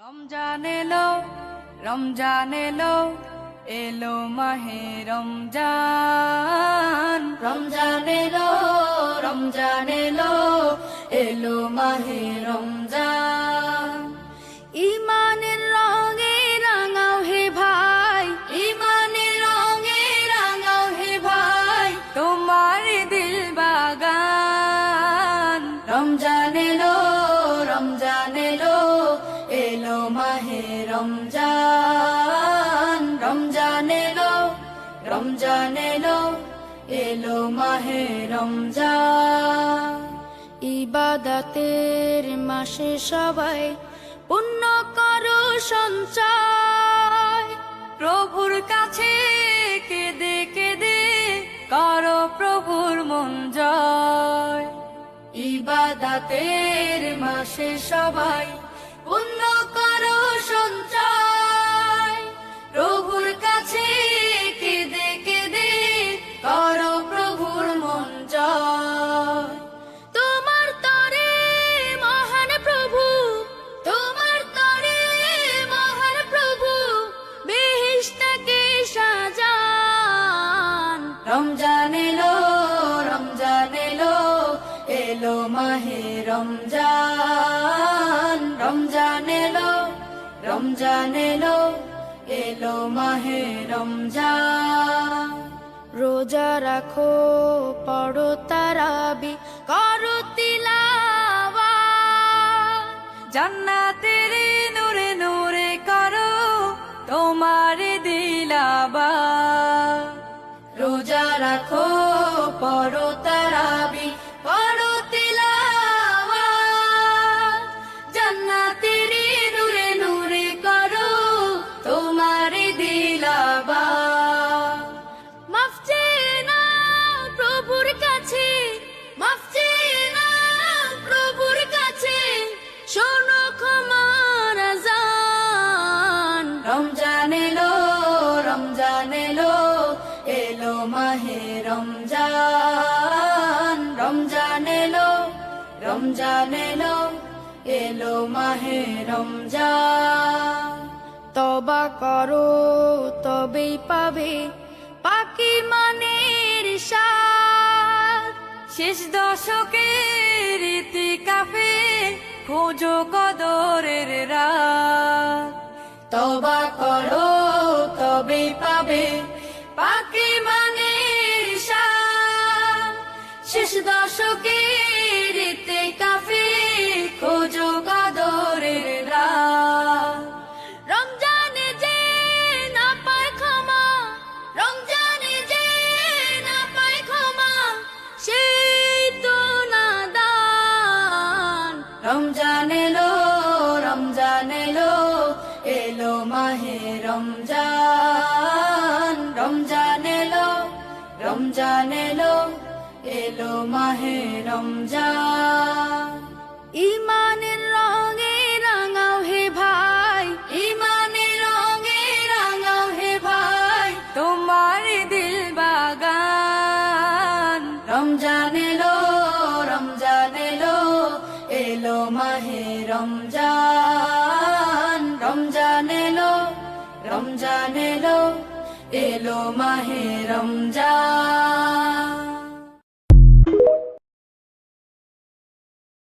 রমজান এলো, রমজান এলো, এলো মাহে রমজান। রমজান এলো, রমজান এলো, এলো মাহে রমজান। ইমানের রঙে রাঙাও হে ভাই, ইমানের রঙে রাঙাও হে ভাই, তোমার দিল বাগান। রমজান এলো, রমজান এলো, এলো মাহে রমজান। রমজান এলো, রমজান এলো, এলো মাহে রমজান। ইবাদতের মাসে সবাই পুণ্য করো সঞ্চয়, প্রভুর কাছে কেঁদে কেঁদে করো প্রভুর মন জয়। ইবাদতের মাসে সবাই পুণ্য করো সঞ্চয়, প্রভুর কাছে কেঁদে কেঁদে করো প্রভুর মন জয়। তোমার তরে মহান প্রভু, তোমার তরে মহান প্রভু, বেহেশতকে সাজান। রমজান এলো, রমজান এলো, এলো মাহে রমজান। রমজান এলো, রমজান এলো, এলো মাহে রমজান। রোজা রাখো, পড়ো তারাবি, করো তিলাওয়াত, জান্নাতের নূরে নূরে করো তোমার দিলাবাত। রোজা রাখো, পড়ো তারাবি, করো তিলাওয়াত, জান্নাতের নূরে নূরে করো তোমার দিলাবাত। মাফ চেয়ে নাও প্রভুর কাছে, মাফ চেয়ে নাও প্রভুর কাছে, শোনো ক্ষমার আযান। রমজান এলো, রমজান এলো, এলো মাহে রমজান। রমজান এলো, রমজান এলো, এলো মাহে রমজান। তওবা করো তবেই পাবে পাকি মানের স্বাদ, শেষ দশকের ইতিকাফে খোঁজো কদরের রাত। তওবা করো তবেই পাবে পাকি মানের স্বাদ, শেষ দশকের ইতিকাফে খোঁজো কদরের রাত। রমজানে যে না পায় ক্ষমা, রমজানে যে না পায় ক্ষমা, সেই তো নাদান। রমজান এলো, রমজান এলো, এলো মাহে রমজান। রমজান এলো, রমজান এলো, এলো মাহে রমজান। ইমানের রঙে রাঙাও হে ভাই, ইমানের রঙে রাঙাও হে ভাই, তোমার দিল বাগান। রমজান এলো, রমজান এলো, এলো মাহে রমজান। রমজান এলো, রমজান এলো, এলো মাহে রমজান।